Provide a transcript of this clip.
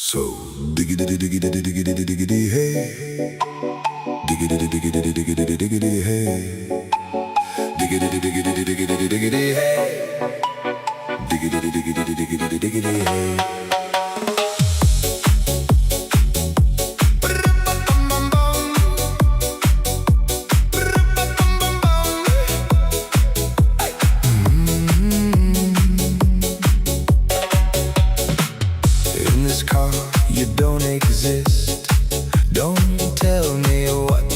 So diggity diggity diggity diggity hey, diggity diggity diggity diggity hey, diggity diggity diggity diggity hey, diggity diggity diggity diggity hey. In this car, you don't exist. Don't tell me what